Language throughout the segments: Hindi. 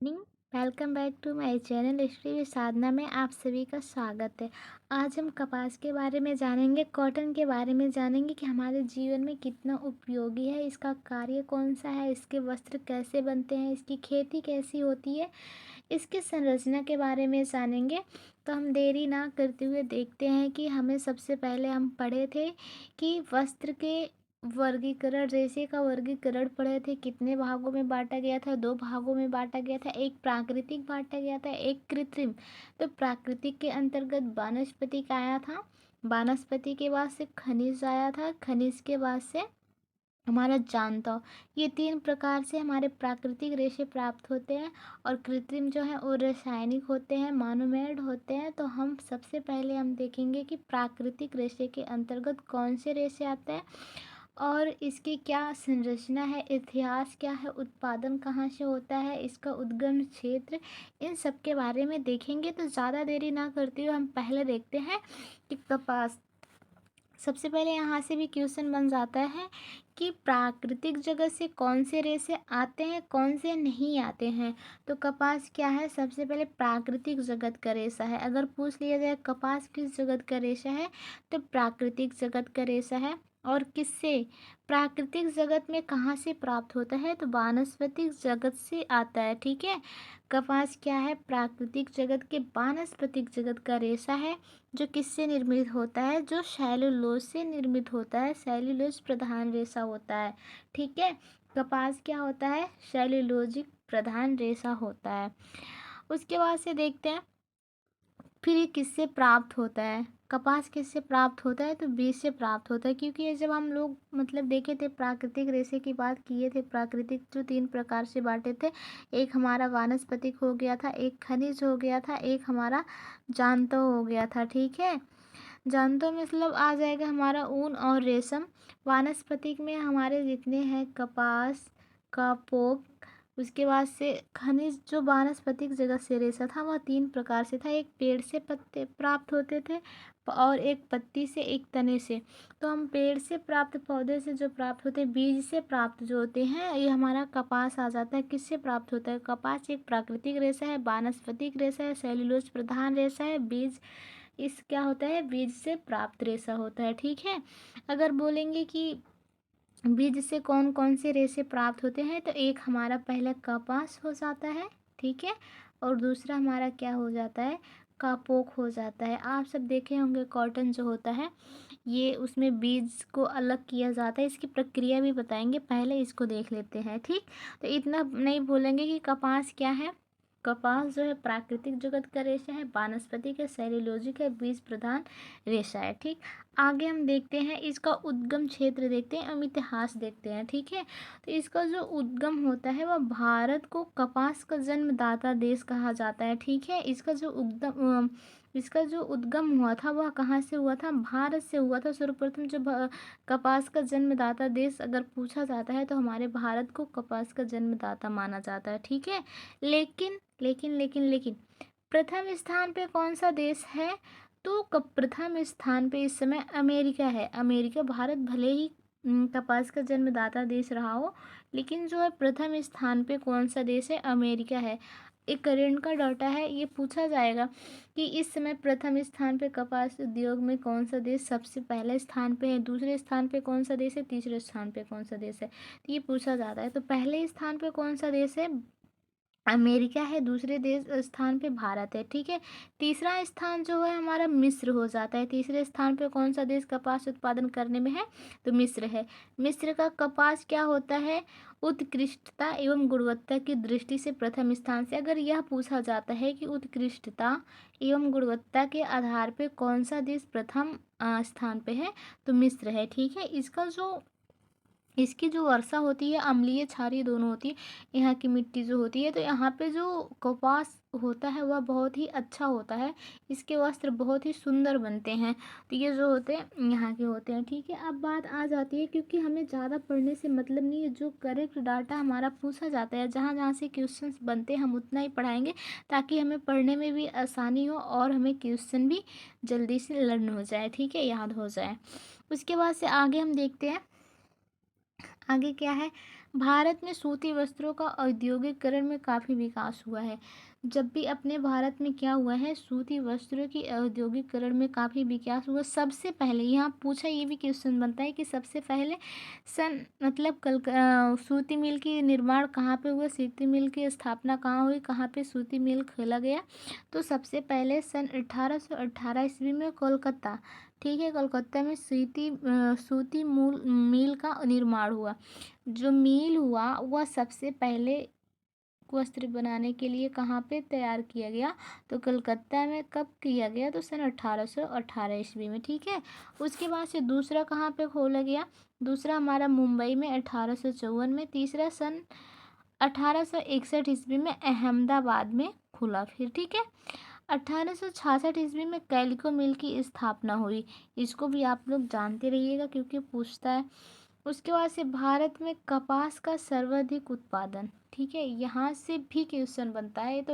Morning. Welcome back to my channel history with Sadhana में आप सभी का स्वागत है। आज हम कपास के बारे में जानेंगे, कॉटन के बारे में जानेंगे कि हमारे जीवन में कितना उपयोगी है, इसका कार्य कौन सा है, इसके वस्त्र कैसे बनते हैं, इसकी खेती कैसी होती है, इसकी संरचना के बारे में जानेंगे। तो हम देरी ना करते हुए देखते हैं कि हमें सबसे पहले हम पढ़े थे कि वस्त्र के वर्गीकरण, रेशे का वर्गीकरण पढ़े थे। कितने भागों में बांटा गया था? दो भागों में बांटा गया था। एक प्राकृतिक बांटा गया था, एक कृत्रिम। तो प्राकृतिक के अंतर्गत वानस्पतिक आया था। वानस्पति के बाद से खनिज आया था। खनिज के बाद से हमारा जानता। ये तीन प्रकार से हमारे प्राकृतिक रेशे प्राप्त होते हैं। और कृत्रिम जो है वो रासायनिक होते हैं, मानोमेड होते हैं। तो हम सबसे पहले हम देखेंगे कि प्राकृतिक रेशे के अंतर्गत कौन से रेशे आते हैं और इसकी क्या संरचना है, इतिहास क्या है, उत्पादन कहाँ से होता है, इसका उद्गम क्षेत्र, इन सब के बारे में देखेंगे। तो ज़्यादा देरी ना करते हुए हम पहले देखते हैं कि कपास। सबसे पहले यहाँ से भी क्वेश्चन बन जाता है कि प्राकृतिक जगत से कौन से रेशे आते हैं, कौन से नहीं आते हैं। तो कपास क्या है? सबसे पहले प्राकृतिक जगत का रेशा है। अगर पूछ लिया जाए कपास किस जगत का रेशा है, तो प्राकृतिक जगत का रेशा है। और किससे? प्राकृतिक जगत में कहाँ से प्राप्त होता है? तो वानस्पतिक जगत से आता है। ठीक है। कपास क्या है? प्राकृतिक जगत के वानस्पतिक जगत का रेशा है, जो किससे निर्मित होता है? जो सेल्यूलोज से निर्मित होता है। सेल्यूलोज प्रधान रेशा होता है। ठीक है। कपास क्या होता है? सेल्यूलोजिक प्रधान रेशा होता है। उसके बाद से देखते हैं फिर ये किससे प्राप्त होता है। कपास किससे प्राप्त होता है? तो बीज से प्राप्त होता है। क्योंकि ये जब हम लोग देखे थे, प्राकृतिक रेशे की बात किए थे, प्राकृतिक जो तीन प्रकार से बांटे थे, एक हमारा वानस्पतिक हो गया था, एक खनिज हो गया था, एक हमारा जांतव हो गया था। ठीक है। जांतव में मतलब आ जाएगा हमारा ऊन और रेशम। वानस्पतिक में हमारे जितने हैं कपास, कपोक। उसके बाद से खनिज जो वानस्पतिक जगत से रेशा था वह तीन प्रकार से था। एक पेड़ से पत्ते प्राप्त होते थे और एक पत्ती से, एक तने से। तो हम पेड़ से प्राप्त, पौधे से जो प्राप्त होते हैं, बीज से प्राप्त जो होते हैं, ये हमारा कपास आ जाता है। किससे प्राप्त होता है? कपास एक प्राकृतिक रेशा है, वानस्पतिक रेशा है, सेल्यूलोज प्रधान रेशा है। बीज इस क्या होता है? बीज से प्राप्त रेशा होता है। ठीक है। अगर बोलेंगे कि बीज से कौन कौन से रेशे प्राप्त होते हैं, तो एक हमारा पहला कपास हो जाता है। ठीक है। और दूसरा हमारा क्या हो जाता है? कापोक हो जाता है। आप सब देखे होंगे कॉटन जो होता है, ये उसमें बीज को अलग किया जाता है। इसकी प्रक्रिया भी बताएंगे, पहले इसको देख लेते हैं। ठीक। तो इतना नहीं भूलेंगे कि कपास क्या है। कपास जो है प्राकृतिक जगत का रेशा है, वानस्पतिक है, सेल्यूलोजिक है, बीज प्रधान रेशा है। ठीक। आगे हम देखते हैं इसका उद्गम क्षेत्र देखते हैं, हम इतिहास देखते हैं। ठीक है। तो इसका जो उद्गम होता है वह भारत को कपास का जन्मदाता देश कहा जाता है। ठीक है। इसका जो उद्गम हुआ था वह कहाँ से हुआ था? भारत से हुआ था। सर्वप्रथम जो कपास का जन्मदाता देश अगर पूछा जाता है तो हमारे भारत को कपास का जन्मदाता माना जाता है। ठीक है। लेकिन लेकिन लेकिन लेकिन प्रथम स्थान पे कौन सा देश है? तो प्रथम स्थान पे इस समय अमेरिका है। अमेरिका, भारत भले ही कपास का जन्मदाता देश रहा हो, लेकिन जो है प्रथम स्थान पे कौन सा देश है? अमेरिका है। एक करंट का डाटा है, ये पूछा जाएगा कि इस समय प्रथम स्थान पे कपास उद्योग में कौन सा देश सबसे पहले स्थान पे है, दूसरे स्थान पे कौन सा देश है, तीसरे स्थान पे कौन सा देश है। तो ये पूछा जाता है। तो पहले स्थान पे कौन सा देश है? अमेरिका है। दूसरे देश स्थान पे भारत है। ठीक है। तीसरा स्थान जो है हमारा मिस्र हो जाता है। तीसरे स्थान पे कौन सा देश कपास उत्पादन करने में है? तो मिस्र है। मिस्र का कपास क्या होता है? उत्कृष्टता एवं गुणवत्ता की दृष्टि से प्रथम स्थान से। अगर यह पूछा जाता है कि उत्कृष्टता एवं गुणवत्ता के आधार पे कौन सा देश प्रथम स्थान पे है, तो मिस्र है। ठीक है। इसकी जो वर्षा होती है, अम्लीय क्षारीय दोनों होती है। यहाँ की मिट्टी जो होती है, तो यहाँ पे जो कपास होता है वह बहुत ही अच्छा होता है। इसके वस्त्र बहुत ही सुंदर बनते हैं। तो ये जो होते हैं यहाँ के होते हैं। ठीक है। अब बात आ जाती है, क्योंकि हमें ज़्यादा पढ़ने से मतलब नहीं है, जो करेक्ट डाटा हमारा पूछा जाता है, जहाँ जहाँ से क्वेश्चंस बनते हैं हम उतना ही पढ़ाएंगे, ताकि हमें पढ़ने में भी आसानी हो और हमें क्वेश्चन भी जल्दी से लर्न हो जाए। ठीक है, याद हो जाए। उसके बाद से आगे हम देखते हैं, आगे क्या है? भारत में सूती वस्त्रों का औद्योगिकरण में काफ़ी विकास हुआ है। जब भी अपने भारत में क्या हुआ है, सूती वस्त्रों की औद्योगिकरण में काफ़ी विकास हुआ। सबसे पहले यहाँ पूछा ये भी क्वेश्चन बनता है कि सबसे पहले सन मतलब सूती मिल की निर्माण कहाँ पे हुआ, सूती मिल की स्थापना कहाँ हुई, कहाँ पे सूती मिल खोला गया। तो सबसे पहले सन 1818 ईस्वी में कोलकाता, ठीक है, कोलकाता में सूती मूल मिल का निर्माण हुआ। जो मील हुआ वह सबसे पहले वस्त्र बनाने के लिए कहाँ पे तैयार किया गया, तो कलकत्ता में। कब किया गया, तो सन 1818 ईस्वी में, ठीक है। उसके बाद से दूसरा कहाँ पे खोला गया, दूसरा हमारा मुंबई में 1854 में। तीसरा सन 1861 ईस्वी में अहमदाबाद में खुला फिर, ठीक है। 1866 ईस्वी में कैलिको मिल की स्थापना हुई। इसको भी आप लोग जानते रहिएगा क्योंकि पूछता है। उसके बाद से भारत में कपास का सर्वाधिक उत्पादन, ठीक है, यहाँ से भी क्वेश्चन बनता है। तो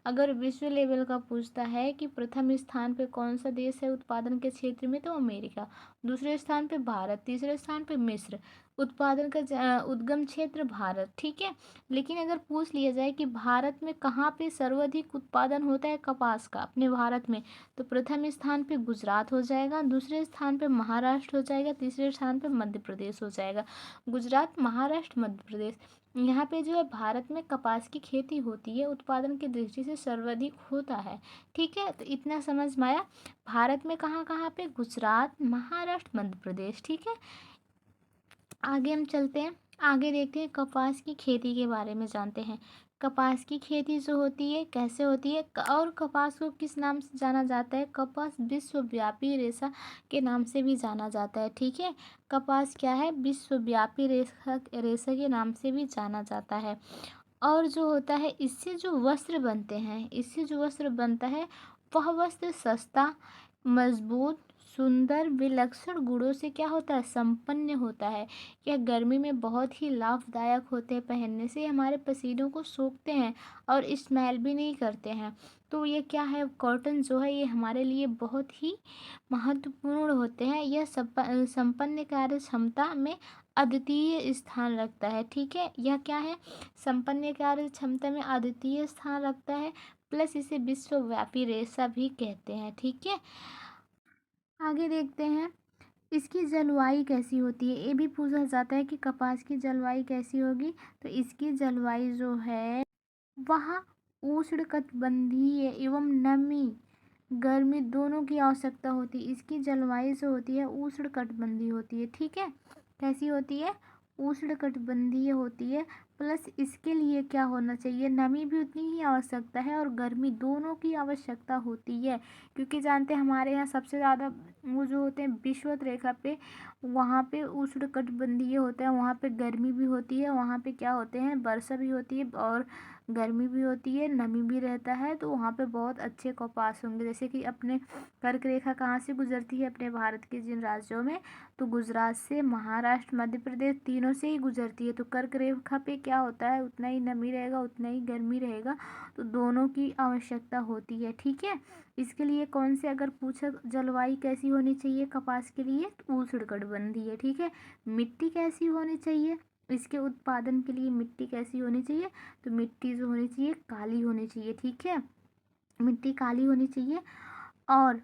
अगर विश्व लेवल का पूछता है कि प्रथम स्थान पे कौन सा देश है उत्पादन के क्षेत्र में, तो अमेरिका। दूसरे स्थान पे भारत, तीसरे स्थान पे मिस्र। उत्पादन का उद्गम क्षेत्र भारत, ठीक है। लेकिन अगर पूछ लिया जाए कि भारत में कहाँ पे सर्वाधिक उत्पादन होता है कपास का अपने भारत में, तो प्रथम स्थान पे गुजरात हो जाएगा, दूसरे स्थान पे महाराष्ट्र हो जाएगा, तीसरे स्थान पे मध्य प्रदेश हो जाएगा। गुजरात, महाराष्ट्र, मध्य प्रदेश, यहाँ पे जो है भारत में कपास की खेती होती है, उत्पादन की दृष्टि से सर्वाधिक होता है, ठीक है। तो इतना समझ में आया। भारत में कहाँ कहाँ पे, गुजरात, महाराष्ट्र, मध्य प्रदेश, ठीक है। आगे हम चलते हैं, आगे देखते हैं कपास की खेती के बारे में जानते हैं। कपास की खेती जो होती है कैसे होती है, और कपास को किस नाम से जाना जाता है, कपास विश्वव्यापी रेशा के नाम से भी जाना जाता है, ठीक है। कपास क्या है, विश्वव्यापी रेशा के नाम से भी जाना जाता है। और जो होता है इससे जो वस्त्र बनते हैं, इससे जो वस्त्र बनता है वह वस्त्र सस्ता, मजबूत, सुंदर, विलक्षण गुणों से क्या होता है, संपन्न होता है। यह गर्मी में बहुत ही लाभदायक होते हैं, पहनने से हमारे पसीनों को सोखते हैं और स्मेल भी नहीं करते हैं। तो ये क्या है, कॉटन जो है ये हमारे लिए बहुत ही महत्वपूर्ण होते हैं। यह संपन्न कार्य क्षमता में अद्वितीय स्थान रखता है, ठीक है। यह क्या है, संपन्न कार्य क्षमता में अद्वितीय स्थान रखता है, प्लस इसे विश्वव्यापी रेशा भी कहते हैं, ठीक है। आगे देखते हैं इसकी जलवायु कैसी होती है, ये भी पूछा जाता है कि कपास की जलवायु कैसी होगी। तो इसकी जलवायु जो है वह उष्णकटिबंधीय एवं नमी गर्मी दोनों की आवश्यकता होती है। इसकी जलवायु जो होती है उष्णकटिबंधीय होती है, ठीक है। कैसी होती है, उष्णकटिबंधीय होती है। प्लस इसके लिए क्या होना चाहिए, नमी भी उतनी ही आवश्यकता है और गर्मी दोनों की आवश्यकता होती है। क्योंकि जानते हैं हमारे यहाँ सबसे ज़्यादा वो जो होते हैं विषुवत रेखा पे, वहाँ पे उष्णकटिबंधीय होता है, वहाँ पे गर्मी भी होती है, वहाँ पे क्या होते हैं वर्षा भी होती है और गर्मी भी होती है, नमी भी रहता है। तो वहाँ पे बहुत अच्छे कपास होंगे। जैसे कि अपने कर्क रेखा कहाँ से गुजरती है अपने भारत के जिन राज्यों में, तो गुजरात से, महाराष्ट्र, मध्य प्रदेश, तीनों से ही गुजरती है। तो कर्क रेखा पे क्या होता है, उतना ही नमी रहेगा, उतना ही गर्मी रहेगा, तो दोनों की आवश्यकता होती है, ठीक है। इसके लिए कौन से अगर पूछा जलवायु कैसी होनी चाहिए कपास के लिए, तो उष्णकटिबंधीय, ठीक है। मिट्टी कैसी होनी चाहिए, इसके उत्पादन के लिए मिट्टी कैसी होनी चाहिए, तो मिट्टी जो होनी चाहिए काली होनी चाहिए, ठीक है। मिट्टी काली होनी चाहिए। और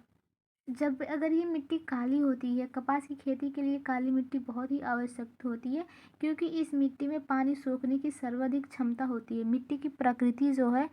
जब अगर ये मिट्टी काली होती है, कपास की खेती के लिए काली मिट्टी बहुत ही आवश्यक होती है, क्योंकि इस मिट्टी में पानी सोखने की सर्वाधिक क्षमता होती है। मिट्टी की प्रकृति जो है,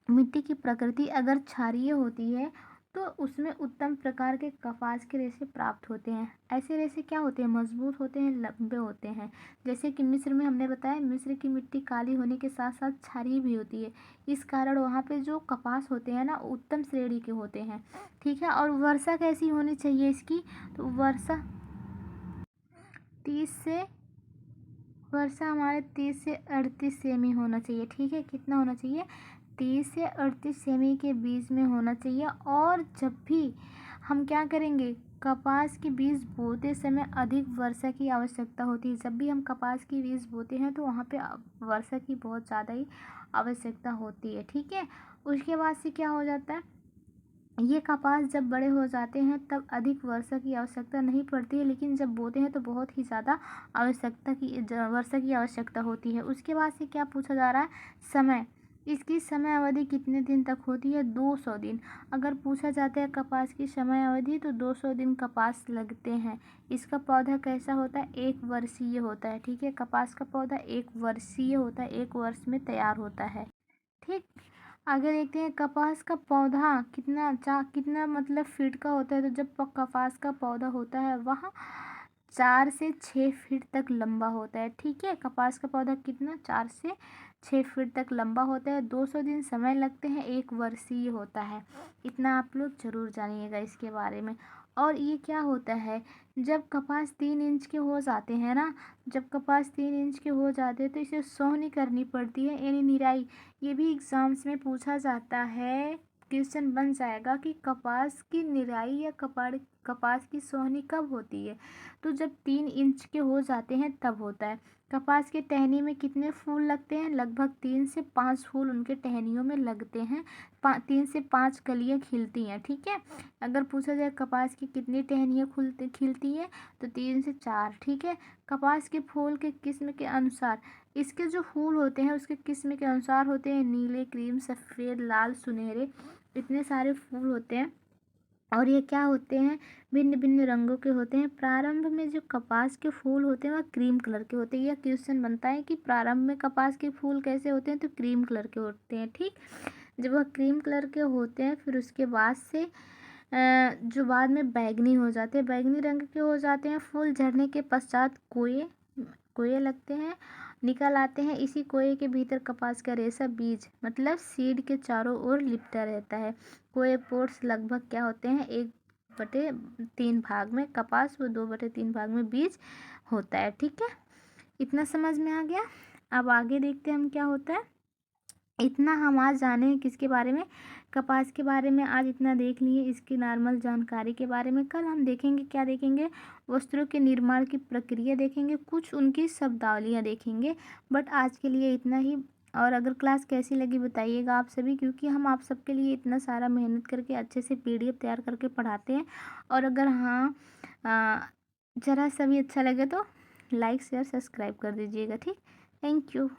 मिट्टी की प्रकृति अगर क्षारीय होती है तो उसमें उत्तम प्रकार के कपास के रेशे प्राप्त होते हैं। ऐसे रेशे क्या होते हैं, मजबूत होते हैं, लंबे होते हैं। जैसे कि मिस्र में हमने बताया, मिस्र की मिट्टी काली होने के साथ साथ क्षारीय भी होती है। इस कारण वहाँ पे जो कपास होते हैं ना उत्तम श्रेणी के होते हैं, ठीक है। और वर्षा कैसी होनी चाहिए इसकी, तो वर्षा 30 से वर्षा हमारे 30 से 38 सेमी होना चाहिए, ठीक है। कितना होना चाहिए, 30 से 38 सेमी के बीच में होना चाहिए। और जब भी हम क्या करेंगे, कपास के बीज बोते समय अधिक वर्षा की आवश्यकता होती है। जब भी हम कपास की बीज बोते हैं तो वहाँ पे वर्षा की बहुत ज़्यादा ही आवश्यकता होती है, ठीक है। उसके बाद से क्या हो जाता है, ये कपास जब बड़े हो जाते हैं तब अधिक वर्षा की आवश्यकता नहीं पड़ती है, लेकिन जब बोते हैं तो बहुत ही ज़्यादा वर्षा की आवश्यकता होती है। उसके बाद से क्या पूछा जा रहा है, समय। इसकी समय अवधि कितने दिन तक होती है, 200 दिन। अगर पूछा जाता है कपास की समय अवधि तो 200 दिन कपास लगते हैं। इसका पौधा कैसा होता है, 1 वर्षीय होता है। ठीक है, कपास का पौधा 1 वर्षीय होता है, 1 वर्ष में तैयार होता है। ठीक, आगे देखते हैं कपास का पौधा कितना मतलब फीट का होता है। तो जब कपास का पौधा होता है वह 4 से 6 फीट तक लंबा होता है। ठीक है, कपास का पौधा कितना, 4 से 6 फीट तक लंबा होता है। 200 दिन समय लगते हैं, 1 वर्षीय होता है। इतना आप लोग जरूर जानिएगा इसके बारे में। और ये क्या होता है, जब कपास 3 इंच के हो जाते हैं ना, जब कपास 3 इंच के हो जाते हैं तो इसे सोहनी करनी पड़ती है, यानी निराई। ये भी एग्ज़ाम्स में पूछा जाता है, क्वेश्चन बन जाएगा कि कपास की निराई या कपास की सोहनी कब होती है। तो जब 3 इंच के हो जाते हैं तब होता है। कपास के टहनी में कितने फूल लगते हैं, लगभग 3 से 5 फूल उनके टहनियों में लगते हैं। 3 से 5 कलियाँ खिलती हैं। ठीक है, अगर पूछा जाए कपास की कितनी टहनियाँ खिलती हैं तो 3 से 4। ठीक है, कपास के फूल के किस्म के अनुसार इसके जो फूल होते हैं उसके किस्म के अनुसार होते हैं, नीले, क्रीम, सफ़ेद, लाल, सुनहरे, इतने सारे फूल होते हैं। और ये क्या होते हैं, भिन्न भिन्न रंगों के होते हैं। प्रारंभ में जो कपास के फूल होते हैं वह क्रीम कलर के होते हैं। यह क्वेश्चन बनता है कि प्रारंभ में कपास के फूल कैसे होते हैं, तो क्रीम कलर के होते हैं। ठीक, जब वह क्रीम कलर के होते हैं फिर उसके बाद से जो बाद में बैंगनी हो जाते हैं, बैंगनी रंग के हो जाते हैं। फूल झड़ने के पश्चात कोए कोए लगते हैं, निकल आते हैं। इसी कोए के भीतर कपास का रेशा बीज मतलब सीड के चारों ओर लिपटा रहता है। कोए पोर्स लगभग क्या होते हैं, 1/3 भाग में कपास व 2/3 भाग में बीज होता है। ठीक है, इतना समझ में आ गया। अब आगे देखते हैं हम क्या होता है। इतना हम आज जाने हैं किसके बारे में, कपास के बारे में। आज इतना देख लिए इसकी नॉर्मल जानकारी के बारे में। कल हम देखेंगे, क्या देखेंगे, वस्त्रों के निर्माण की प्रक्रिया देखेंगे, कुछ उनकी शब्दावलियाँ देखेंगे। बट आज के लिए इतना ही। और अगर क्लास कैसी लगी बताइएगा आप सभी, क्योंकि हम आप सबके लिए इतना सारा मेहनत करके अच्छे से PDF तैयार करके पढ़ाते हैं। और अगर हाँ ज़रा सा भी अच्छा लगे तो लाइक शेयर सब्सक्राइब कर दीजिएगा। ठीक, थैंक यू।